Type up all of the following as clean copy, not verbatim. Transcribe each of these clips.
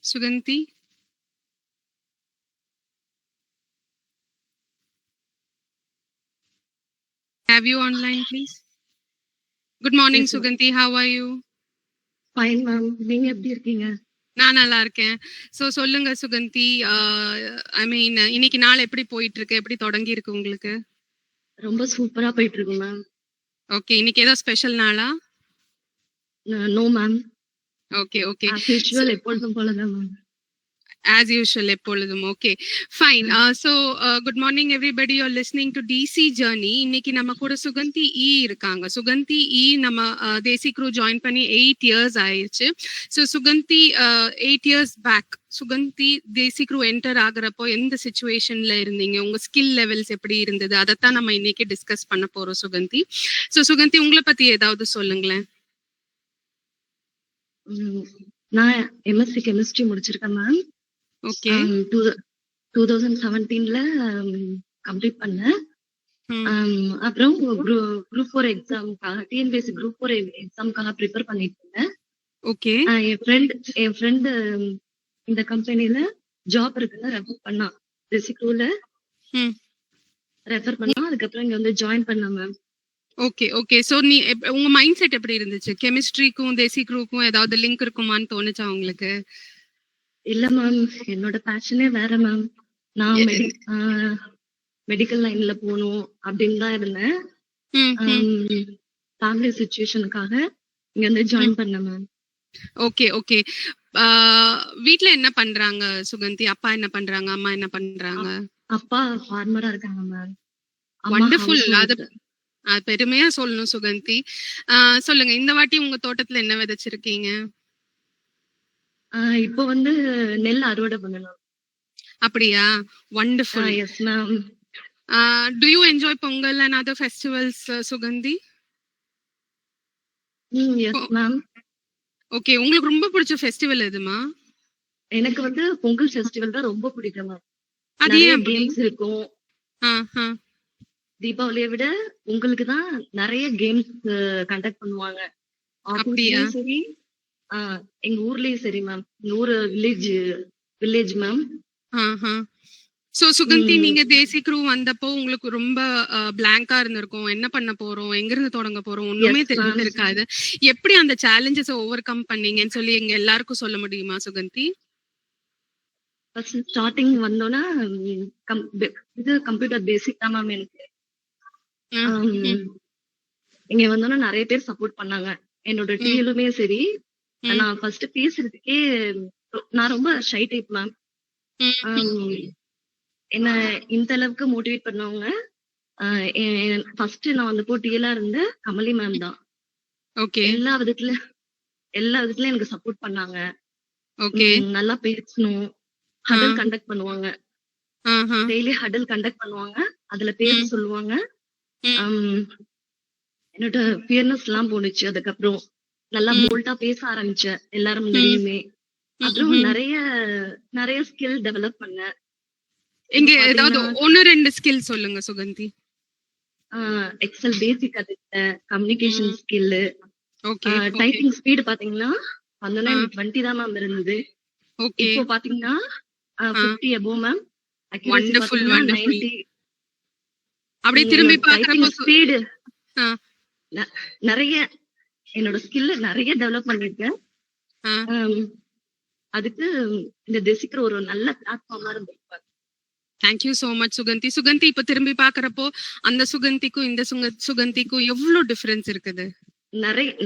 Suganti, have you online, please? Good morning, Yes, ma'am. Suganti. How are you? Fine, ma'am. நீங்க எப்படி இருக்கீங்க? நான் நல்லா இருக்கேன். சொல்லுங்க சுகந்தி. ஐ மீன் இன்னைக்கு நாள் எப்படி போயிட்டு இருக்கு? எப்படி தொடங்கி இருக்கு உங்களுக்கு? ரொம்ப சூப்பரா போயிட்டு இருக்கு மேம். ஓகே. இன்னைக்கு ஏதோ ஸ்பெஷல் நாளா? No ma'am. Okay, okay. As usual எப்பொழுதும் போலதான் மேம். As usual எப்பொழுதும். Okay, fine. Good morning everybody. You are listening to DC journey. இன்னைக்கு நம்ம கூட சுகந்தி இருக்காங்க. சுகந்தி நம்ம தேசி க்ரூ ஜாயின் பண்ணி 8 years ஆயிடுச்சு. சுகந்தி 8 years பேக் சுகந்தி தேசி க்ரூ என்டர் ஆகுறப்போ எந்த சிச்சுவேஷன்ல இருந்தீங்க? உங்க ஸ்கில் லெவல்ஸ் எப்படி இருந்தது? அதைத்தான் நம்ம இன்னைக்கு டிஸ்கஸ் பண்ண போறோம் சுகந்தி. சுகந்தி உங்களை பத்தி ஏதாவது சொல்லுங்களேன். நான் எம்எஸ்சி கெமிஸ்ட்ரி முடிச்சிருக்கேன் மேம். ஓகே. 2017ல கம்ப்ளீட் பண்ணேன். அப்புறம் குரூப் 4 எக்ஸாம்க்காக டிஎன்பிஎஸ்சி குரூப் 4 எக்ஸாம்க்காக ப்ரிப்பேர் பண்ணிட்டு இருந்தேன். ஓகே. என் ஃப்ரெண்டு இந்த கம்பெனில ஜாப் இருக்குன்னு ரெஃபர் பண்ணா. ரெசிக்ரூல ரெஃபர் பண்ணா. அதுக்கப்புறம் இங்க வந்து ஜாயின் பண்ணேன் மேம். Okay, okay. உங்க மைண்ட் செட் எப்படி இருந்துச்சு? கெமிஸ்ட்ரிக்கும் தேசி க்ரூக்கும் ஏதாவது லிங்க் இருக்குமான்னு தோணுச்சா உங்களுக்கு? இல்ல மேம், என்னோட பேஷனே வேற மேம். நான் மெடிக்கல் லைன்ல போகணும் அப்படின்னு தான் இருந்தேன். ஃபேமிலி சிச்சுவேஷனுக்காக இங்க வந்து ஜாயின் பண்ணேன் மேம். Okay, okay. வீட்ல என்ன பண்றாங்க சுகந்தி? அப்பா என்ன பண்றாங்க? அம்மா என்ன பண்றாங்க? அப்பா ஃபார்மரா இருக்காங்க மேம். வண்டர்ஃபுல். அது பெருமையா சொல்லணும் சுகந்தி. சொல்லுங்க, இந்த வாட்டி உங்க தோட்டத்துல என்ன விதைச்சிருக்கீங்க? இப்போ வந்து நெல் அறுவடை பண்ணலாம். அப்படியா? Wonderful. Yes ma'am. To you enjoy Pongal and other festivals Suganthi? S ma'am. Okay. உங்களுக்கு ரொம்ப பிடிச்ச ஃபெஸ்டிவல் எதுமா? எனக்கு வந்து பொங்கல் ஃபெஸ்டிவல் தான் ரொம்ப பிடிக்கும் மேம். அது நிறைய கேம்ஸ் இருக்கும். தீபாவளியை விட உங்களுக்கு தான் நிறைய கேம்ஸ் கண்டக்ட் பண்ணுவாங்க. அப்படியா? சரி, எங்க ஊர்லயும் சரி மேம். எங்க ஊரு வில்லேஜ் மேம். சுகந்தி, நீங்க தேசி க்ரூ வந்தப்போ உங்களுக்கு ரொம்ப பிளாங்கா இருந்திருக்கும். என்ன பண்ண போறோம், எங்க இருந்து தொடங்க போறோம், ஒண்ணுமே தெரிஞ்சிருக்காது. எப்படி அந்த சேலஞ்சஸ் ஓவர் கம் பண்ணீங்கன்னு சொல்லி எங்க எல்லாருக்கும் சொல்ல முடியுமா சுகந்தி? ஸ்டார்டிங் வந்தோன்னா இது கம்ப்யூட்டர் பேசிக் தான் மேம் எனக்கு. இங்க வந்தோன்னா நிறைய பேர் சப்போர்ட் பண்ணாங்க. என்னோட டிஎலுமே சரி. நான் ஃபர்ஸ்ட் பேசுறதுக்கே நான் ரொம்ப ஷை டைப் மேம். என்ன இந்த அளவுக்கு மோட்டிவேட் பண்ணவங்க ஃபர்ஸ்ட் நான் வந்து டிஎலா இருந்த கமலி மேம் தான். ஓகே. எல்லா விதத்துலயும் எனக்கு சப்போர்ட் பண்ணாங்க. ஓகே. நல்லா பேசணும். ஹடல் கண்டக்ட் பண்ணுவாங்க. டெய்லி ஹடல் கண்டக்ட் பண்ணுவாங்க. அதுல பேச சொல்லுவாங்க. என்னோட ஃபியர்னஸ் எல்லாம் போனுச்சு. அதுக்கப்புறம் நல்லா போல்டா பேச ஆரம்பிச்சேன் எல்லாரும் முன்னாடியுமே. அப்புறம் நிறைய ஸ்கில் டெவலப் பண்ணேன். இங்க ஏதாவது 1-2 ஸ்கில் சொல்லுங்க சுகந்தி. எக்ஸல் பேசிக் கத்துக்கிட்டேன். Communication skill. Okay. Typing speed பாத்தீங்கன்னா வந்தோன்னா 20 தான் மேம் இருந்தது. இப்போ பாத்தீங்கன்னா 50 above மேம். Wonderful, wonderful. அப்படி திரும்பி பார்க்கறப்போ ஸ்பீடு நிறைய என்னோட ஸ்கில்ல நிறைய டெவலப் பண்ணிருக்கேன். அதுக்கு இந்த தேசிக்கிற ஒரு நல்ல பிளாட்ஃபார்மா இருந்திருப்பாரு. Thank you so much Suganthi. Suganthi, இப்ப திரும்பி பாக்குறப்போ அந்த சுகந்திக்கும் இந்த சுகந்திக்கும் எவ்வளவு டிஃபரன்ஸ் இருக்குது?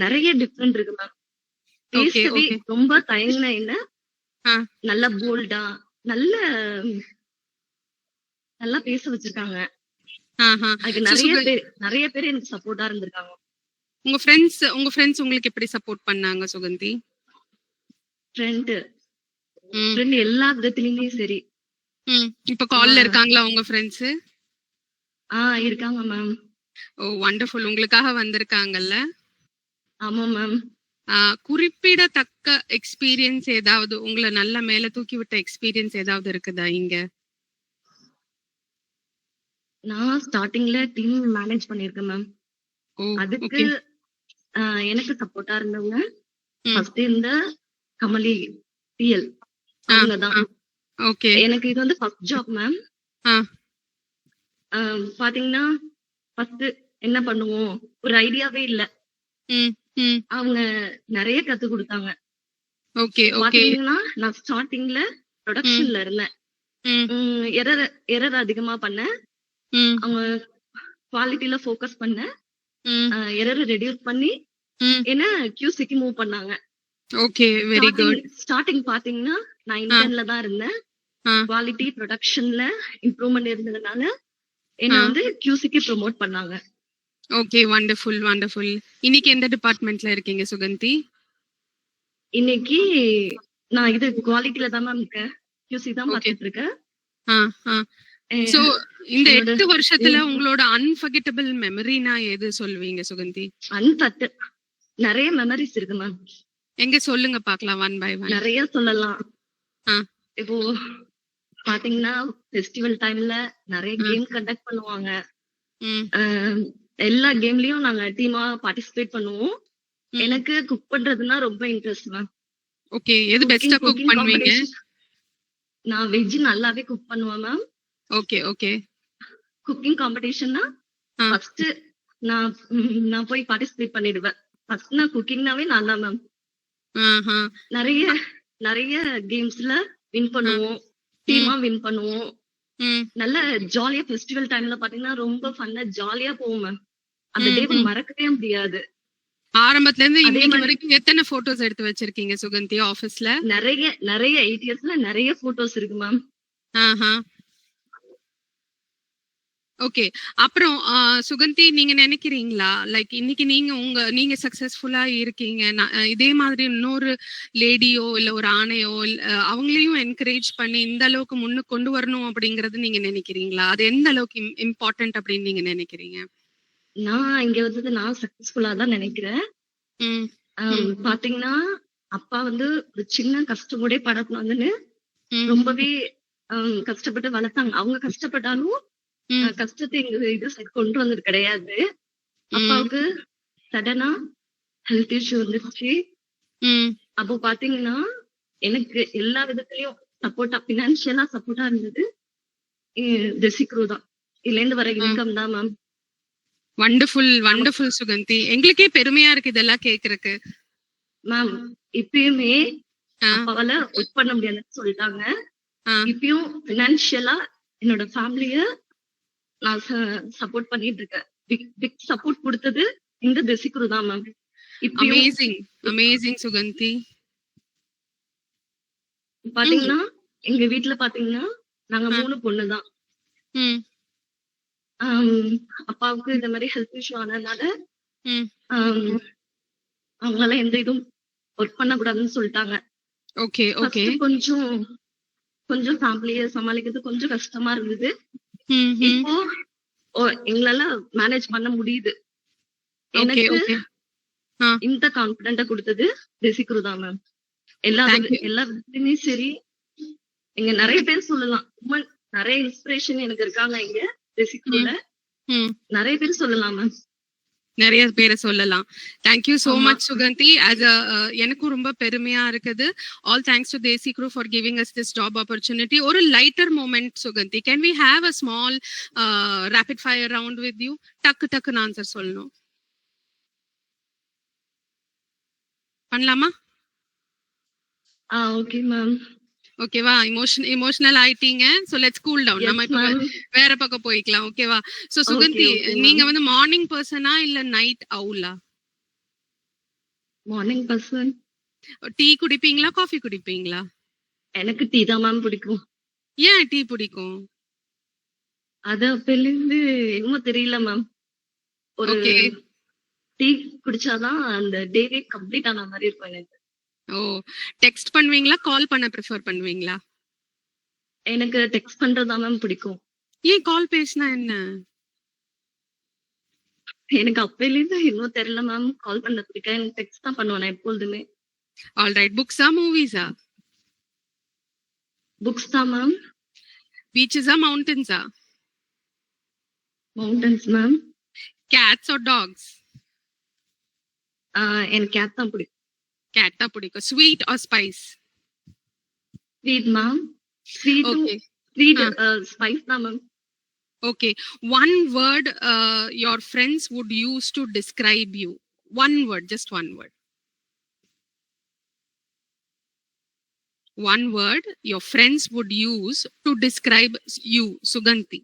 நிறைய டிஃபரன்ஸ் இருக்கு மேம். பேசவே ரொம்ப தயங்கின என்ன நல்ல போல்டா நல்லா பேச வச்சிருக்காங்க. அதுக்கு நிறைய பேர் எனக்கு சப்போர்ட்டா இருந்திருக்காங்க. உங்க ஃப்ரெண்ட்ஸ் உங்களுக்கு எப்படி சப்போர்ட் பண்ணாங்க சுகந்தி? ஃப்ரெண்ட் எல்லா விதத்திலயுமே சரி. இப்ப கால்ல இருக்காங்களா உங்க ஃப்ரெண்ட்ஸ்? இருக்காங்க மேம். ஓ வண்டர்ஃபுல். உங்களுக்காக வந்திருக்காங்கல்ல? ஆமா மேம். குறிப்பிடத்தக்க எக்ஸ்பீரியன்ஸ் ஏதாவது, உங்களை நல்ல மேல தூக்கி விட்ட எக்ஸ்பீரியன்ஸ் ஏதாவது இருக்குதா இங்க? நான் ஸ்டார்டிங்ல டீம் மேனேஜ் பண்ணிருக்கேன் மேம். அதுக்கு எனக்கு சப்போர்ட்டா இருந்தவங்க ஃபர்ஸ்ட் இந்த கமலி டிஎல். அவங்கதான். ஓகே. எனக்கு இது வந்து ஃபர்ஸ்ட் ஜாப் மேம். ஆ. பாத்தீங்கன்னா ஃபர்ஸ்ட் என்ன பண்ணுவோம் ஒரு ஐடியாவே இல்ல. ம். ம். அவங்க நிறைய கத்து கொடுத்தாங்க. ஓகே. ஓகே. பாத்தீங்கன்னா நான் ஸ்டார்டிங்ல ம். ப்ரொடக்ஷன்ல இருந்தேன். ம். எரர் அதிகமா பண்ணேன். ம். அவங்க குவாலிட்டில ஃபோக்கஸ் பண்ணேன். ம். எரர் ரெடியூஸ் பண்ணி ம். என்ன QCக்கு மூவ் பண்ணாங்க. ஓகே. Very good. ஸ்டார்டிங் பாத்தீங்கன்னா நான் இன்டர்ன்ல தான் இருந்தேன். ஆ. குவாலிட்டி ப்ரொடக்ஷன்ல இம்ப்ரூவ்மெண்ட் இருந்ததுனால என்ன ஆ. வந்து QCக்கு ப்ரோமோட் பண்ணாங்க. ஓகே. Wonderful, wonderful. இன்னைக்கு எந்த டிபார்ட்மெண்ட்ல இருக்கீங்க சுகந்தி? இன்னைக்கு நான் இது குவாலிட்டில தான் மேம் இருக்கேன். QC தான் ஓகே. பாத்துட்டு இருக்கேன். ஆ. ஆ. சோ இந்த என்னோட 8 வருஷத்துல உங்களோட அன்ஃபர்கெட்டபிள் மெமரினா எது சொல்வீங்க சுகந்தி? அன்தட்டு நிறைய மெமரிஸ் இருக்கு மேம். எங்க சொல்லுங்க பார்க்கலாம் ஒன் பை ஒன். நிறைய சொல்லலாம். ஆ. இப்போ பாத்தீங்கன்னா ஃபெஸ்டிவல் டைம்ல நிறைய கேம் கண்டக்ட் பண்ணுவாங்க. ம். எல்லா கேம்லயும் நாங்க டீமா பார்ட்டிசிபேட் பண்ணுவோம். ம். எனக்கு குக் பண்றதுன்னா ரொம்ப இன்ட்ரெஸ்ட் மேம். ஓகே. எது பெஸ்டா குக் குக்கிங் பண்ணுவீங்க? காம்படிஷன் நான் வெஜ் நல்லாவே குக் பண்ணுவேன் மேம். ஓகே. ஓகே. குக்கிங் காம்படிஷன்னா ஆ. ஃபர்ஸ்ட் நான் போய் பார்ட்டிசிபேட் பண்ணிடுவேன். ஃபர்ஸ்ட் நான் குக்கிங்னாவே நான் தான் மேம். ஆஹா. நிறைய நிறைய கேம்ஸ்ல வின் பண்ணுவோம். டீமா வின் பண்ணுவோம். ம். நல்ல ஜாலியா ஃபெஸ்டிவல் டைம்ல பாத்தீங்கன்னா ரொம்ப ஃபன்னா ஜாலியா போவோம் மேம். அந்த ம். டே ம். மறக்கவே முடியாது. ஆரம்பத்துல இருந்து அதே இன்னைக்கு மாதிரி வரைக்கும் எத்தனை போட்டோஸ் எடுத்து வச்சிருக்கீங்க சுகந்தி ஆபீஸ்ல? நிறைய நிறைய 8 இயர்ஸ்ல நிறைய போட்டோஸ் இருக்கு மேம். ஆஹா. ஓகே. அப்புறம் சுகந்தி நீங்க நினைக்கிறீங்களா லைக் இன்னைக்கு நீங்க சக்சஸ்ஃபுல்லா இருக்கீங்க. இதே மாதிரி இன்னொரு லேடியோ இல்ல ஒரு ஆணையோ அவங்களையும் என்கரேஜ் பண்ணி இந்த அளவுக்கு முன்னுக்கு கொண்டு வரணும் அப்படிங்கறது நீங்க நினைக்கிறீங்களா? அது எந்த அளவுக்கு இம்பார்ட்டன்ட் அப்படின்னு நீங்க நினைக்கிறீங்க? நான் இங்க வந்தது நான் சக்சஸ்ஃபுல்லா தான் நினைக்கிறேன். ம். ம். பாத்தீங்கன்னா அப்பா வந்து ஒரு சின்ன கஷ்டம் கூட படக்கூடாதுன்னு ம். ரொம்பவே கஷ்டப்பட்டு வளர்த்தாங்க. அவங்க கஷ்டப்பட்டாலும் ம். கஷ்டத்தை எங்க இது சைடு கொண்டு வந்தது கிடையாது. ம். அப்பாவுக்கு சடனா ஹெல்த் இஷ்யூ வந்துருச்சு. ம். அப்போ பாத்தீங்கன்னா எனக்கு எல்லா விதத்திலயும் சப்போர்ட்டா பினான்சியலா சப்போர்ட்டா இருந்தது டெசிக்ரூ தான். இதுல இருந்து வர இன்கம் தான் மேம். Wonderful, wonderful Suganthi. எங்களுக்கே பெருமையா இருக்கு இதெல்லாம் கேக்குறதுக்கு. மேம் இப்பயுமே ஆ. அப்பாவால ஒர்க் பண்ண முடியாதுன்னு சொல்லிட்டாங்க. ஆ. இப்பயும் பினான்சியலா என்னோட ஃபேமிலிய நான் சப்போர்ட் பண்ணிட்டு இருக்கேன். பிக் சப்போர்ட் கொடுத்தது இந்த டெசிக்ரூ தான் மேம். இப்பயும் அமேசிங், அமேசிங் சுகந்தி. பாத்தீங்கன்னா எங்க வீட்ல பாத்தீங்கன்னா நாங்க 3 பொண்ணு தான். ம். அப்பாவுக்கு இந்த மாதிரி ஹெல்த் இஷ்யூ ஆனதுனால ம். அவங்களால எந்த இதுவும் ஒர்க் பண்ண கூடாதுன்னு சொல்லிட்டாங்க. ஓகே. ஓகே. ஃபர்ஸ்ட் கொஞ்சம் ஃபேமிலிய சமாளிக்கிறது கொஞ்சம் கஷ்டமா இருந்தது. ம். ம். இப்போ எங்களால மேனேஜ் பண்ண முடியுது. ஓகே. எனக்கு ஓகே. ஆ. இந்த கான்பிடென்ட்டா கொடுத்தது டெசிக்ரூ தான் மேம். எல்லா Thank you. விதத்துலயுமே சரி. இங்க நிறைய பேர் சொல்லலாம். நிறைய இன்ஸ்பிரேஷன் எனக்கு இருக்காங்க இங்க டெசிக்ரூல. ம். நிறைய பேர் சொல்லலாம் மேம். நிறைய பேரை சொல்லலாம். தேங்க் யூ சோ ஆமா. மச் சுகந்தி. எனக்கும் ரொம்ப பெருமையா இருக்குது. All thanks to Desi Crew for giving us this job opportunity. ஒரு lighter moment Sugandhi. Can we have a small rapid fire round with you? டக்குன்னு ஆன்சர் சொல்லணும். பண்ணலாமா? Okay ma'am. ஓகேவா? இமோஷனல் ஆயிட்டீங்க. So let's cool down. நம்ம இப்ப வேற பக்கம் போய்க்கலாம். ஓகேவா? சோ சுகந்தி நீங்க வந்து மார்னிங் பர்சனா இல்ல நைட் அவுலா? Morning person. டீ குடிப்பீங்களா காஃபி குடிப்பீங்களா? எனக்கு டீ தான் மேம் பிடிக்கும். ஏன் டீ பிடிக்கும்? அது அப்பையிலிருந்து என்னமோ தெரியல மேம். ஒரு டீ குடிச்சாதான் அந்த டேவே கம்ப்ளீட் ஆன மாதிரி இருக்கும் எனக்கு. ஓ, டெக்ஸ்ட் பண்ணுவீங்களா கால் பண்ண ப்ரிஃபர் பண்ணுவீங்களா? எனக்கு டெக்ஸ்ட் பண்றதா மேம் பிடிக்கும். ஏன் கால் பேசினா என்ன? எனக்கு அப்பையில இருந்து இன்னும் தெரியல மேம். கால் பண்ண பிடிக்கும். எனக்கு டெக்ஸ்ட் தான் பண்ணுவேன் நான் எப்பொழுதுமே. ஆல்ரைட். புக்ஸா மூவிஸா? புக்ஸ் தான் மேம். பீச்சஸா மவுண்டன்ஸா? Mountains ma'am. Cats or dogs? எனக்கு கேட் தான் பிடிக்கும். கேட் தான் பிடிக்கும். Sweet or spice? Sweet ma'am. ஸ்வீட்டும் ஓகே. ஸ்வீட் ஆ. ஸ்பைஸ் தான் ma'am. Okay. One word your friends would use to describe you. One word, just one word. One word your friends would use to describe you, Suganti.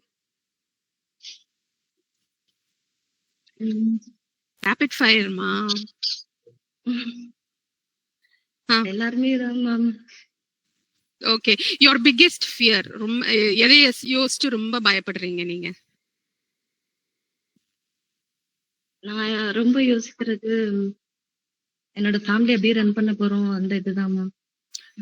Rapid fire, ma. எல்லாருமே தான் ma'am. Okay. Your biggest fear. எதை யோசிச்சு ரொம்ப பயப்படுறீங்க நீங்க? நான் ரொம்ப யோசிக்கிறது என்னோட ஃபேமிலி அப்படியே ரன் பண்ண போறோம் அந்த இதுதான் ma'am.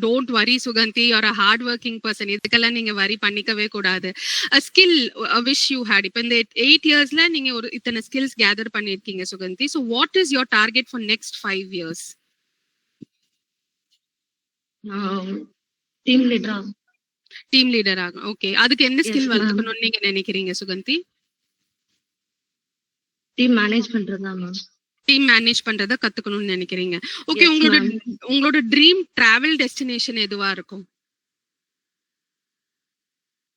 Don't worry, Suganti. You're a hardworking person. இதுக்கெல்லாம் நீங்க வரி பண்ணிக்கவே கூடாது. A skill, a wish you had. இப்போ இந்த 8 yearsல நீங்க ஒரு இத்தனை skills gather பண்ணிருக்கீங்க சுகந்தி. So what is your target for next 5 years? Team லீடரா. டீம் லீடர் ஆகும். ஓகே. அதுக்கு என்ன Yes, ஸ்கில் ma'am. வளர்க்கணும்னு நீங்க நினைக்கிறீங்க சுகந்தி? டீம் மேனேஜ் பண்றதா மேம். டீம் மேனேஜ் பண்றத கத்துக்கணும்னு நினைக்கிறீங்க. ஓகே. Yes, ma'am. உங்களோட ட்ரீம் டிராவல் டெஸ்டினேஷன் எதுவா இருக்கும்?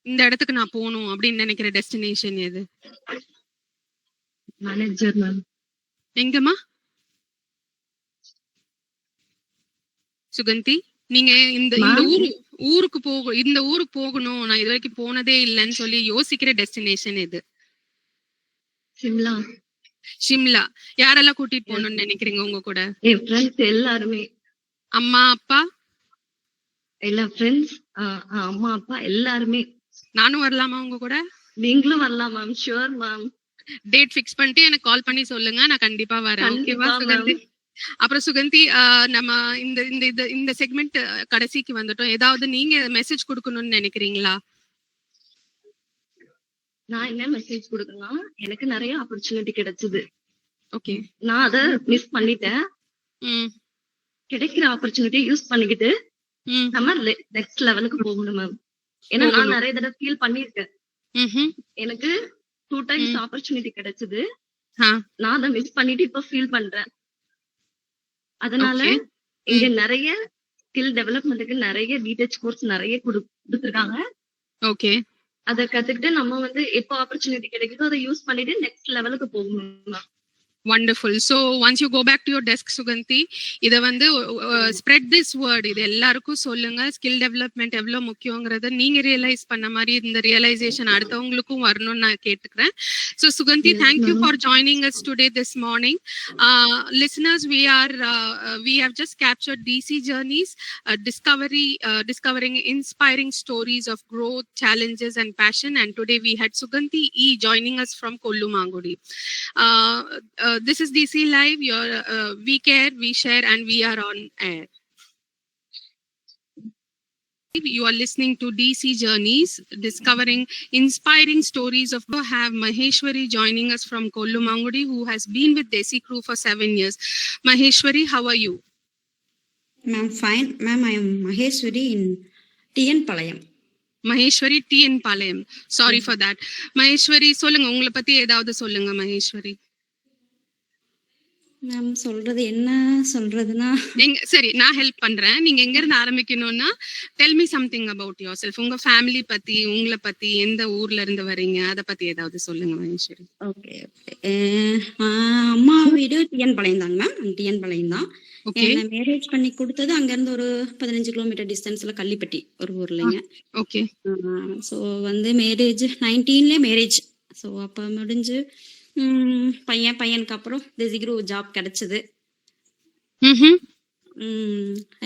இந்த இடத்துக்கு நான் போகணும் அப்படின்னு நினைக்கிற டெஸ்டினேஷன் எது? Manager ma'am. எங்கம்மா? சுகந்தி, நீங்க இந்த இந்த Ma'am. ஊருக்கு போகணும், நான் இது வரைக்கும் போனதே இல்லைன்னு சொல்லி யோசிக்கிற டெஸ்டினேஷன் எது? சிம்லா. ஷிம்லா. யாரெல்லாம் கூட்டிட்டு போகணும்னு நினைக்கிறீங்க உங்க கூட? என் ஃப்ரெண்ட்ஸ் எல்லாருமே. அம்மா அப்பா? எல்லா ஃப்ரெண்ட்ஸ் அம்மா அப்பா எல்லாருமே. நானும் வரலாமா உங்க கூட? நீங்களும் வரலாம் ma'am. Sure ma'am. Date fix பண்ணிட்டு எனக்கு கால் பண்ணி சொல்லுங்க, நான் கண்டிப்பா வரேன். ஓகேவா கண்டிப்பா சுகந்தி? மேம். அப்புறம் சுகந்தி, நம்ம இந்த இந்த இந்த செக்மெண்ட் கடைசிக்கு வந்துட்டோம். ஏதாவது நீங்க மெசேஜ் கொடுக்கணும்னு நினைக்கிறீங்களா? நான் என்ன மெசேஜ் கொடுக்கணும்னா, எனக்கு நிறைய ஆப்பர்ச்சுனிட்டி கிடைச்சது. ஓகே. நான் அத மிஸ் பண்ணிட்டேன். ம். கிடைக்கிற ஆப்பர்ச்சுனிட்டியை யூஸ் பண்ணிக்கிட்டு ம். நம்ம நெக்ஸ்ட் லெவலுக்கு போகணும் மேம். ஏன்னா நான் நிறைய தடவை ஃபீல் பண்ணிருக்கேன். ம்ஹும். எனக்கு 2 times ஆப்பர்ச்சுனிட்டி கிடைச்சது. ஆ. நான் அதை மிஸ் பண்ணிட்டு இப்ப ஃபீல் பண்றேன். அதனால Okay. இங்க நிறைய ஸ்கில் டெவலப்மெண்ட்டுக்கு நிறைய டீடைல்ஸ் கோர்ஸ் நிறைய கொடுத்துருக்காங்க. ஓகே. அதை கத்துக்கிட்டு நம்ம வந்து எப்போ ஆப்பர்ச்சுனிட்டி கிடைக்குதோ அதை யூஸ் பண்ணிட்டு நெக்ஸ்ட் லெவலுக்கு போகணும். Wonderful. So once you go back to your desk, Suganti, இத வந்து spread this word. இது எல்லாருக்கும் சொல்லுங்க. ஸ்கில் டெவலப்மெண்ட் எவ்வளவு முக்கியங்கிறத நீங்க ரியலைஸ் பண்ண மாதிரி இந்த ரியலைசேஷன் அடுத்தவங்களுக்கும் வரணும்னு நான் கேட்டுக்கிறேன். So Suganti, Yes, thank you ma'am. for joining us today this morning. Listeners, we have just captured DC Journeys, discovering inspiring stories of growth, challenges and passion. And today we had Suganti E joining us from Kollumangudi. This is DC Live. We care, we share, and we are on air. You are listening to DC Journeys, discovering inspiring stories of. We have Maheshwari joining us from Kollumangudi, who has been with Desi Crew for 7 years. Maheshwari, how are you? Ma'am, fine. Ma'am, I am Maheshwari in TN Palayam. Maheshwari TN Palayam. Sorry for that. Maheshwari, சொல்லுங்க உங்களை பத்தி ஏதாவது சொல்லுங்க Maheswari. Ma'am சொல்றது என்ன சொல்றதுன்னா, சரி நான் ஹெல்ப் பண்றேன். நீங்க எங்க இருந்து ஆரம்பிக்கணும்னா tell me something about yourself. உங்க ஃபேமிலி பத்தி, உங்களை பத்தி, எந்த ஊர்ல இருந்து வரீங்க, அத பத்தி ஏதாவது சொல்லுங்க மகேஸ்வரி. ஓகே அம்மா வீடு டிஎன் பாளையம் தாங்க மேம். டிஎன் பாளையம் தான். என்ன மேரேஜ் பண்ணி கொடுத்தது அங்க இருந்து ஒரு 15 கிலோமீட்டர் டிஸ்டன்ஸ்ல கள்ளிப்பட்டி ஒரு ஊர்லங்க. ஓகே. ஸோ வந்து மேரேஜ் 19லே மேரேஜ். ஸோ அப்ப முடிஞ்சு பையனுக்கு அப்புறம் தேசிக்ரூ ஜாப் கிடைச்சது.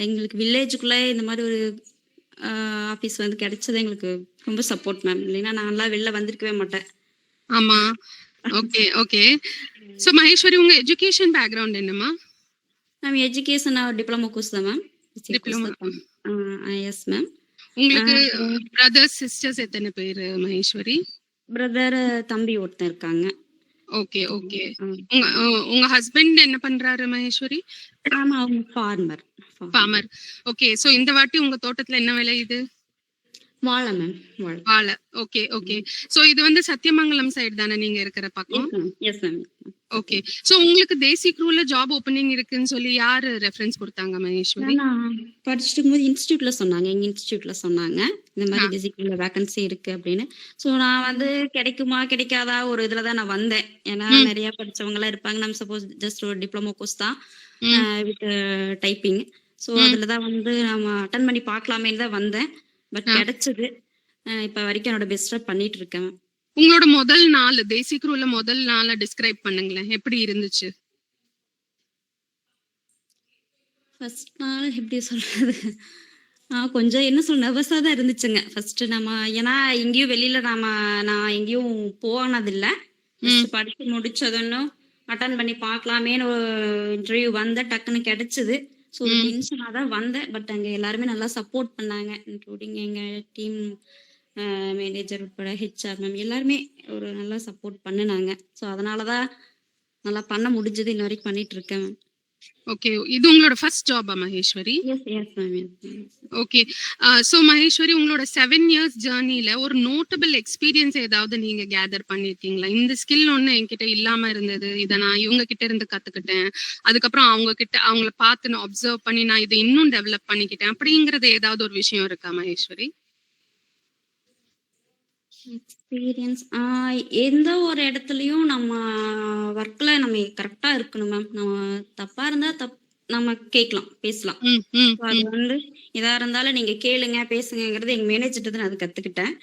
எங்களுக்கு வில்லேஜுக்குள்ள இந்த மாதிரி ஒரு ஆபீஸ் வந்து கிடைச்சது எங்களுக்கு ரொம்ப சப்போர்ட் மேம். இல்லைன்னா நான்லாம் வெளில வந்திருக்கவே மாட்டேன். ஆமா. Okay okay. சோ மகேஸ்வரி, உங்க எஜுகேஷன் பேக்ரவுண்ட் என்னமா? மேம் எஜுகேஷன் டிப்ளமோ கோர்ஸ் தான் மேம். டிப்ளமோ. Yes ma'am. உங்களுக்கு பிரதர்ஸ் சிஸ்டர்ஸ் எத்தனை பேர் மகேஸ்வரி? பிரதர் தம்பி ஒருத்தன் இருக்காங்க. Okay okay. உங்க ஹஸ்பண்ட் என்ன பண்றாரு மகேஸ்வரி? ஆமா, அவங்க ஃபார்மர். ஓகே. சோ இந்த வாட்டி உங்க தோட்டத்துல என்ன விளையுது? வாழை மேம், வாழை. வாழை. Okay, okay. சோ இது வந்து சத்தியமங்கலம் சைடு தானே நீங்க இருக்கிற பக்கம்? S ma'am. ஓகே. சோ உங்களுக்கு தேசி க்ரூல ஜாப் ஓப்பனிங் இருக்குன்னு சொல்லி யாரு ரெஃபரன்ஸ் கொடுத்தாங்க மகேஸ்வரி? நான் படிச்சுட்டு இருக்கும்போது இன்ஸ்டியூட்ல சொன்னாங்க, எங்க இன்ஸ்டியூட்ல சொன்னாங்க இந்த மாதிரி தேசி க்ரூல வேகன்சி இருக்கு அப்படின்னு. ஸோ நான் வந்து கிடைக்குமா கிடைக்காதா ஒரு இதுல தான் நான் வந்தேன். ஏன்னா நிறைய படிச்சவங்க எல்லாம் இருப்பாங்க. நம்ம சப்போஸ் ஜஸ்ட் ஒரு டிப்ளமோ கோர்ஸ் தான் வித் டைப்பிங். ஸோ அதுலதான் வந்து நம்ம அட்டன் பண்ணி பார்க்கலாமேன்னு தான் வந்தேன். பட் கிடைச்சது. இப்ப வரைக்கும் என்னோட பெஸ்டா பண்ணிட்டு இருக்கேன். உங்களோட முதல் நாள் தேசி க்ரூல முதல் நாளை டிஸ்கிரைப் பண்ணுங்களேன், எப்படி இருந்துச்சு? ஃபர்ஸ்ட் நாள் எப்படி சொல்றது, கொஞ்சம் என்ன சொல்ல நர்வஸா தான் இருந்துச்சுங்க. ஃபர்ஸ்ட் நம்ம ஏன்னா எங்கேயும் வெளியில நான் எங்கேயும் போனதில்லை. படிச்சு முடிச்சதுன்னும் அட்டன் பண்ணி பார்க்கலாமேன்னு ஒரு இன்டர்வியூ வந்த டக்குன்னு கிடைச்சது. ஸோ டென்ஷனாக தான் வந்தேன். பட் அங்கே எல்லாருமே நல்லா சப்போர்ட் பண்ணாங்க, இன்க்ளூடிங் எங்கள் டீம் மேனேஜர் உட்பட ஹெச்ஆர் மேம் எல்லாருமே ஒரு நல்லா சப்போர்ட் பண்ணினாங்க. ஸோ அதனால தான் நல்லா பண்ண முடிஞ்சது. இன்ன வரைக்கும் பண்ணிட்டு இருக்கேன். ஓகே. இது உங்களோட ஃபர்ஸ்ட் ஜாபா Maheswari? Yes yes ma'am. Okay. So Maheswari, உங்களோட 7 இயர்ஸ் ஜர்னில ஒரு நோட்டபிள் எக்ஸ்பீரியன்ஸ் ஏதாவது நீங்க கேதர் பண்ணிருக்கீங்களா? இந்த ஸ்கில் ஒண்ணு என்கிட்ட இல்லாம இருந்தது, இதை நான் இவங்க கிட்ட இருந்து கத்துக்கிட்டேன், அதுக்கப்புறம் அவங்கள பார்த்து நான் அப்சர்வ் பண்ணி நான் இதை இன்னும் டெவலப் பண்ணிக்கிட்டேன் அப்படிங்கறது ஏதாவது ஒரு விஷயம் இருக்கா மகேஸ்வரி? எக்ஸ்பீரியன்ஸ் எந்த ஒரு இடத்துலயும் நம்ம ஒர்க்ல நம்ம கரெக்டா இருக்கணும் மேம். நம்ம தப்பா இருந்தா நம்ம கேட்கலாம், பேசலாம். அது வந்து எதா இருந்தாலும் நீங்க கேளுங்க பேசுங்கிறது எங்க மேனேஜர் நான் அது கத்துக்கிட்டேன்.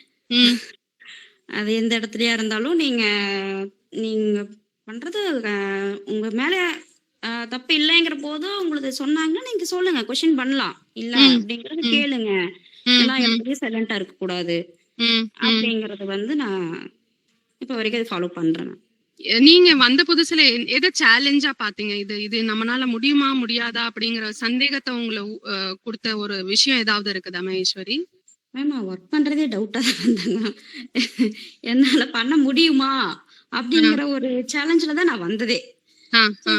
அது எந்த இடத்துலயா இருந்தாலும் நீங்க பண்றது உங்க மேல தப்பு இல்லைங்கிற போது உங்களுக்கு சொன்னாங்கன்னா நீங்க சொல்லுங்க, கொஸ்டின் பண்ணலாம். இல்ல அப்படிங்கறது கேளுங்க, எல்லா இடத்துலயும் சைலண்டா இருக்க கூடாது அப்படிங்கறது வந்து நான் இப்ப வரைக்கும் ஃபாலோ பண்றேன். நீங்க வந்த புதுசுல எதை சேலஞ்சா பாத்தீங்க? இது நம்மளால முடியுமா முடியாதா அப்படிங்கிற சந்தேகத்தை உங்களை கொடுத்த ஒரு விஷயம் ஏதாவது இருக்குதா மகேஸ்வரி? மேம் ஒர்க் பண்றதே டவுட்டா தான் வந்தாங்க. என்னால பண்ண முடியுமா அப்படிங்கிற ஒரு சேலஞ்சில தான் நான் வந்ததே.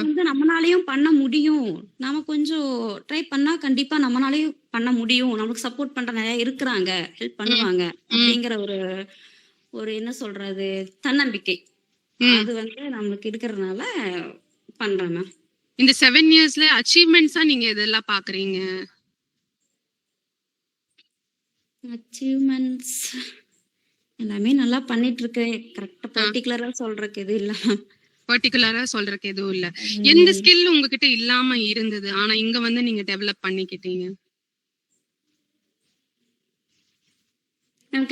வந்து நம்மளாலையும் பண்ண முடியும், நாம கொஞ்சம் ட்ரை பண்ணா கண்டிப்பா நம்மளாலையும் பண்ண முடியும், நமக்கு சப்போர்ட் பண்ற நிறைய இருக்கிறாங்க, ஹெல்ப் பண்ணுவாங்க அப்படிங்கிற ஒரு என்ன சொல்றது தன்னம்பிக்கை அது வந்து நமக்கு இருக்கிறதுனால பண்றேன் மேம். இந்த 7 இயர்ஸ்ல அச்சீவ்மெண்ட்ஸா நீங்க இதெல்லாம் பாக்குறீங்க? அச்சீவ்மெண்ட்ஸ் எல்லாமே நல்லா பண்ணிட்டு இருக்கேன். கரெக்டா பர்டிகுலரா சொல்றதுக்கு இது இல்ல. பர்டிகுலரா சொல்றதுக்கு எதுவும் இல்ல. எந்த ஸ்கில் உங்ககிட்ட இல்லாம இருந்தது ஆனா இங்க வந்து நீங்க டெவலப் பண்ணிக்கிட்டீங்க?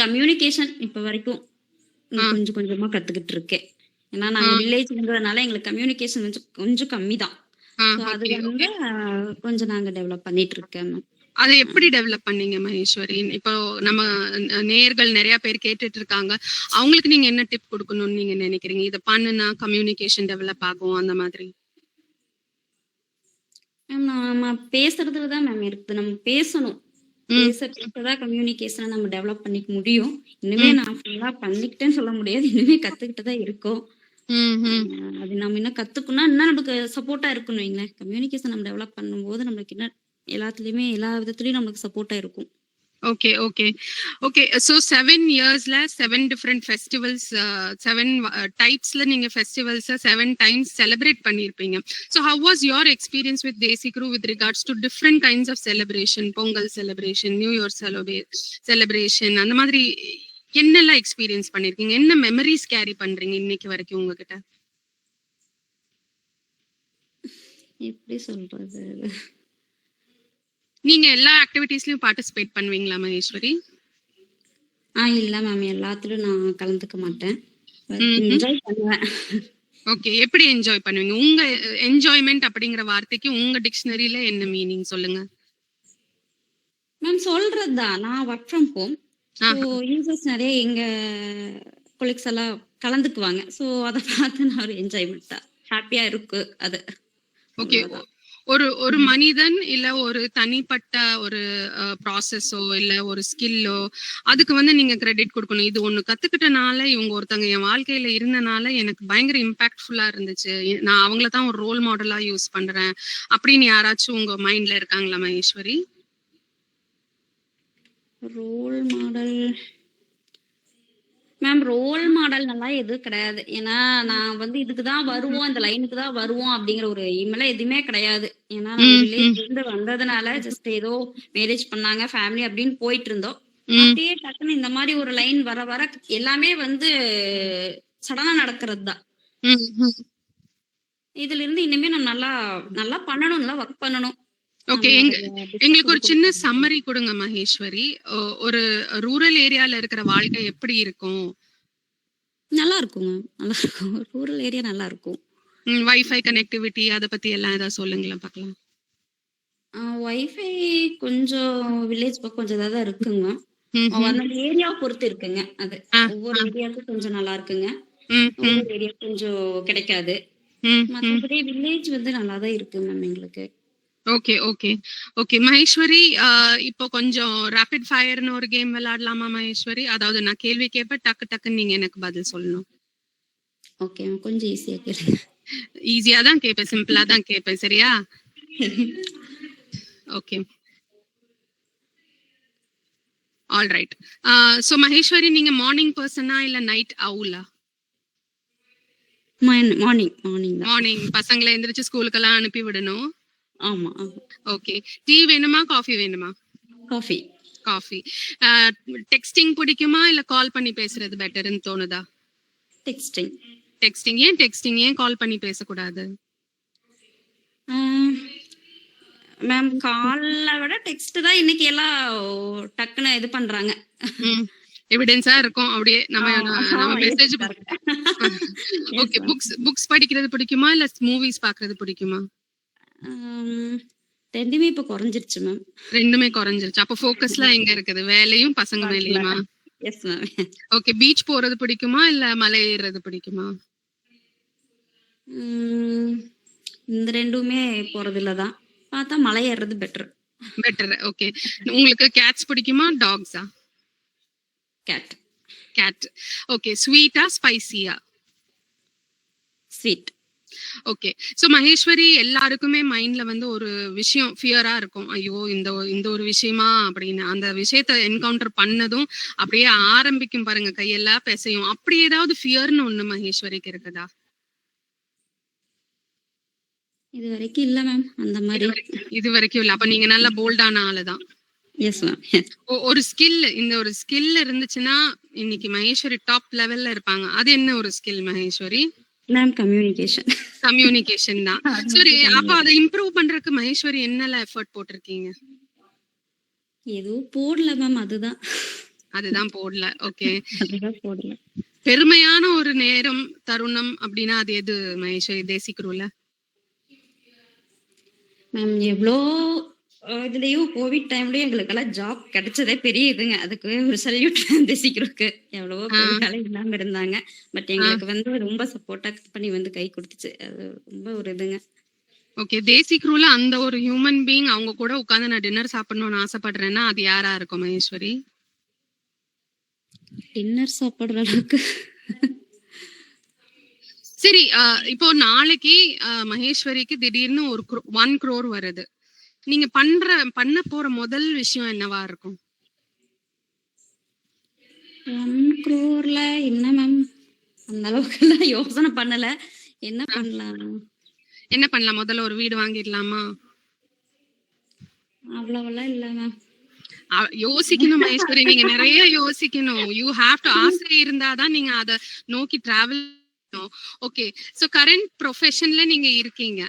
கம்யூனிகேஷன் இப்ப வரைக்கும் கொஞ்சம் கொஞ்சமா கத்துக்கிட்டு இருக்கேன். ஏன்னா நாங்க வில்லேஜ்ங்கிறதுனால எங்களுக்கு கம்யூனிகேஷன் கொஞ்சம் கம்மி தான். அது வந்து கொஞ்சம் நாங்க டெவலப் பண்ணிட்டு இருக்கேன். அதை எப்படி டெவலப் பண்ணீங்க மகேஸ்வரி? இப்போ நம்ம நேயர்கள் நிறைய பேர் கேட்டுட்டு இருக்காங்க, அவங்களுக்கு நீங்க என்ன டிப் கொடுக்கணும்னு நீங்க நினைக்கிறீங்க? இதை பண்ணுனா கம்யூனிகேஷன் டெவலப் ஆகும் அந்த மாதிரி. நம்ம பேசுறதுலதான் மேம் இருக்குது. நம்ம பேசணும், பேசதான் கம்யூனிகேஷனை நம்ம டெவலப் பண்ணிக்க முடியும். இனிமே நான் ஃபுல்லா பண்ணிக்கிட்டேன்னு சொல்ல முடியாது, இனிமே கத்துக்கிட்டு தான் இருக்கோம். அது நம்ம இன்னும் கத்துக்கணும், இன்னும் நமக்கு சப்போர்ட்டா இருக்கணும். வைங்களேன், கம்யூனிகேஷன் நம்ம டெவலப் பண்ணும்போது நம்மளுக்கு என்ன எல்லாத்துலயுமே எல்லா விதத்துலயும் நமக்கு சப்போர்ட்டா இருக்கும். Okay okay okay. சோ 7 இயர்ஸ்ல 7 டிஃபரெண்ட் ஃபெஸ்டிவல்ஸ், 7 டைப்ஸ்ல நீங்க ஃபெஸ்டிவல்ஸ் 7 டைம்ஸ் செலிப்ரேட் பண்ணிருப்பீங்க. So how was your experience with Desi Crew with regards to different kinds of celebration? Pongal celebration, new year celebration, அந்த மாதிரி என்னெல்லாம் எக்ஸ்பீரியன்ஸ் பண்ணிருக்கீங்க? என்ன மெமரிஸ் கேரி பண்றீங்க இன்னைக்கு வரைக்கும் உங்ககிட்ட? எப்படி சொல்றது, நீங்க எல்லா ஆக்டிவிட்டீஸ்லயும் பார்ட்டிசிபேட் பண்ணுவீங்களா மகேஸ்வரி? இல்ல மேம், எல்லாத்துலயும் நான் கலந்துக்க மாட்டேன், என்ஜாய் பண்ணுவேன். ஓகே. எப்படி என்ஜாய் பண்ணுவீங்க? உங்க என்ஜாய்மெண்ட் அப்படிங்கிற வார்த்தைக்கு உங்க டிக்ஷனரியில என்ன மீனிங் சொல்லுங்க மேம். சொல்றதுதான், நான் ஒர்க் ஃப்ரம் ஹோம். யூசர்ஸ் நிறைய எங்க கொலீக்ஸ் எல்லாம் கலந்துக்குவாங்க. சோ அதை பார்த்து நான் ஒரு என்ஜாய்மெண்ட் தான், ஹாப்பியா இருக்கு அது. ஓகே. ஒரு மனிதன் இல்ல ஒரு தனிப்பட்ட ஒரு ப்ராசஸோ இல்ல ஒரு ஸ்கில்லோ அதுக்கு வந்து நீங்க கிரெடிட் கொடுக்கணும். இது ஒண்ணு கத்துக்கிட்டனால, இவங்க ஒருத்தங்க என் வாழ்க்கையில இருந்தனால எனக்கு பயங்கர இம்பாக்ட்ஃபுல்லா இருந்துச்சு, நான் அவங்கள தான் ஒரு ரோல் மாடலா யூஸ் பண்றேன் அப்படின்னு யாராச்சும் உங்க மைண்ட்ல இருக்காங்களா Maheswari? Role model ma'am, role model நல்லா எதுவும் கிடையாது. ஏன்னா நான் வந்து இதுக்கு தான் வருவோம், இந்த லைனுக்கு தான் வருவோம் அப்படிங்கிற ஒரு எய்ம்லாம் எதுவுமே கிடையாது. ஏன்னா நாங்க வில்லேஜ்ல இருந்து வந்ததுனால ஜஸ்ட் ஏதோ மேரேஜ் பண்ணாங்க ஃபேமிலி அப்படின்னு போயிட்டு இருந்தோம். அப்படியே டக்குன்னு இந்த மாதிரி ஒரு லைன் வர வர எல்லாமே வந்து சடனா நடக்கிறது தான். இதுல இருந்து இனிமே நான் நல்லா நல்லா பண்ணணும், நல்லா ஒர்க் பண்ணணும். ஓகே, எங்களுக்கு ஒரு சின்ன சம்மரி கொடுங்க மகேஸ்வரி. ஒரு ரூரல் ஏரியால இருக்கிற வாழ்க்கை எப்படி இருக்கும்? நல்லா இருக்குங்க, நல்லா இருக்கும். ரூரல் ஏரியா நல்லா இருக்கும். வைஃபை கனெக்டிவிட்டி அத பத்தி எல்லாம் ஏதாவது சொல்லுங்களேன் பார்க்கலாம். வைஃபை கொஞ்சம் வில்லேஜ் பக்கம் கொஞ்சம் தான் இருக்குங்க. அந்த ஏரியா பொறுத்து இருக்குங்க. அது ஒவ்வொரு ஏரியாவுக்கும் கொஞ்சம் நல்லா இருக்குங்க, ஒவ்வொரு ஏரியா கொஞ்சம் கிடைக்காது. மற்றபடி வில்லேஜ் வந்து நல்லா தான் இருக்கு மேம் எங்களுக்கு. ஓகே ஓகே ஓகே மகேஸ்வரி, இப்போ கொஞ்சம் ரேபிட் ஃபயர்னு ஒரு கேம் விளையாடலாமா மகேஸ்வரி? அதாவது நான் கேள்வி கேட்பேன், டக்கு டக்குன்னு நீங்க எனக்கு பதில் சொல்லணும். ஓகே, கொஞ்சம் ஈஸியா கேளுங்க. ஈஸியா தான் கேட்பேன், சிம்பிளா தான் கேட்பேன், சரியா? Okay, all right. So Maheswari, நீங்க மார்னிங் பர்சனா இல்ல நைட் அவுலா? மார்னிங். பசங்களை எந்திரிச்சு ஸ்கூலுக்கெல்லாம் அனுப்பி விடணும். ஆமா. ஓகே, டீ வேணுமா காஃபி வேணுமா? காஃபி. டெக்ஸ்டிங் பிடிக்குமா இல்ல கால் பண்ணி பேசுறது பெட்டர்னு தோணுதா? டெக்ஸ்டிங். ஏன் டெக்ஸ்டிங், ஏன் கால் பண்ணி பேசக்கூடாது? மேம், கால்ல விட டெக்ஸ்ட் தான் இன்னைக்கு எல்லாம் டக்குன்னு இது பண்றாங்க. எவிடன்ஸா இருக்கும் அப்படியே நம்ம மெசேஜ். ஓகே, புக்ஸ் படிக்கிறது பிடிக்குமா இல்ல மூவிஸ் பார்க்கிறது பிடிக்குமா? ரெண்டுமே இப்ப குறைஞ்சிருச்சு மேம். ரெண்டுமே குறைஞ்சிருச்சு. அப்ப ஃபோக்கஸ்லாம் எங்க இருக்குது? வேலையும் பசங்க மேலயுமா? Yes ma'am. ஓகே, பீச் போறது பிடிக்குமா இல்ல மலை ஏறுறது பிடிக்குமா? இந்த ரெண்டுமே போறது இல்லதான், பார்த்தா மலை ஏறுறது பெட்டர். ஓகே, உங்களுக்கு கேட்ஸ் பிடிக்குமா டாக்ஸா? கேட். ஓகே, ஸ்வீட்டா ஸ்பைசியா? ஸ்வீட். ஓகே, சோ மகேஸ்வரி, எல்லாருக்குமே மைண்ட்ல வந்து ஒரு விஷயம் ஃபியரா இருக்கும். ஐயோ, இந்த ஒரு விஷயமா அப்படின்னு. அந்த விஷயத்த என்கவுண்டர் பண்ணதும் அப்படியே ஆரம்பிக்கும் பாருங்க, கையெல்லாம் பிசையும். அப்படி ஏதாவது ஃபியர்னு ஒண்ணு மகேஸ்வரிக்கு இருக்குதா? இது வரைக்கும் இல்ல மேம், அந்த மாதிரி இது வரைக்கும் இல்ல. அப்ப நீங்க நல்ல போல்டான ஆளுதான். Yes ma'am. ஒரு ஸ்கில் இருந்துச்சுன்னா இன்னைக்கு மகேஸ்வரி டாப் லெவல்ல இருப்பாங்க. அது என்ன ஒரு ஸ்கில் மகேஸ்வரி? மேம், கம்யூனிகேஷன் தான். சரி, அப்ப அதை இம்ப்ரூவ் பண்றதுக்கு மகேஸ்வரி என்னெல்லாம் எஃபர்ட் போட்டிருக்கீங்க? எதுவும் போடல மேம், அதுதான் போடல. ஓகே, போடல. பெருமையான ஒரு நேரம் தருணம் அப்படின்னா அது எது மகேஸ்வரி தேசிக்ரூல? மேம், எவ்வளோ இதுலயும் கோவிட் டைம்லயும் எங்களுக்கு எல்லாம் ஜாப் கிடைச்சதே பெரிய இதுங்க. அதுக்கு ஒரு சல்யூட் தேசிக்ரூக்கு. எவ்வளவோ வேலை இல்லாம இருந்தாங்க, பட் எங்களுக்கு வந்து ரொம்ப சப்போர்ட்டா பண்ணி வந்து கை கொடுத்துச்சு. அது ரொம்ப ஒரு இதுங்க. ஓகே, தேசிக்ரூல அந்த ஒரு ஹியூமன் பீயிங் அவங்க கூட உட்கார்ந்து நான் டின்னர் சாப்பிடணும்னு ஆசைப்படுறேன்னா அது யாரா இருக்கும் மகேஸ்வரி? டின்னர் சாப்பிடுற அளவுக்கு சரி, இப்போ நாளைக்கு மகேஸ்வரிக்கு திடீர்னு ஒரு 1 crore வருது. நீங்க பண்ண போற முதல் விஷயம் என்னவா இருக்கும்? 1 crore என்ன மேம், அந்த அளவுக்கு எல்லாம் யோசனை பண்ணல. என்ன பண்ணலாம்? முதல்ல ஒரு வீடு வாங்கிடலாமா? அவ்வளவெல்லாம் இல்ல மேம். யோசிக்கணும் மகேஸ்வரி, நீங்க நிறைய யோசிக்கணும். You have to. ஆசை இருந்தாதான் நீங்க அத நோக்கி டிராவல். ஓகே, சோ கரண்ட் ப்ரொஃபஷன்ல நீங்க இருக்கீங்க.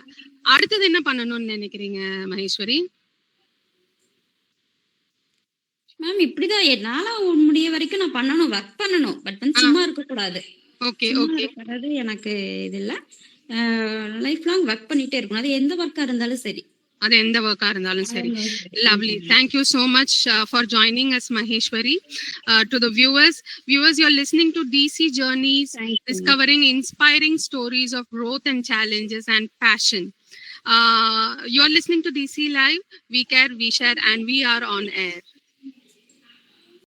அடுத்தது என்ன பண்ணணும்னு நினைக்கிறீங்க மகேஸ்வரி? மேம், இப்படிதான் என்னால முடிய வரைக்கும் நான் பண்ணணும், ஒர்க் பண்ணணும். பட் வந்து சும்மா இருக்க கூடாது. ஓகே, அதாவது எனக்கு இது இல்ல, லைஃப் லாங் ஒர்க் பண்ணிட்டே இருக்கணும். அது எந்த ஒர்க்கா இருந்தாலும் சரி. Lovely. Thank you so much for joining us, Maheshwari. To the viewers, you're listening to DC Journeys, discovering inspiring stories of growth and challenges and passion. You're listening to DC Live. We care, we share, and we are on air.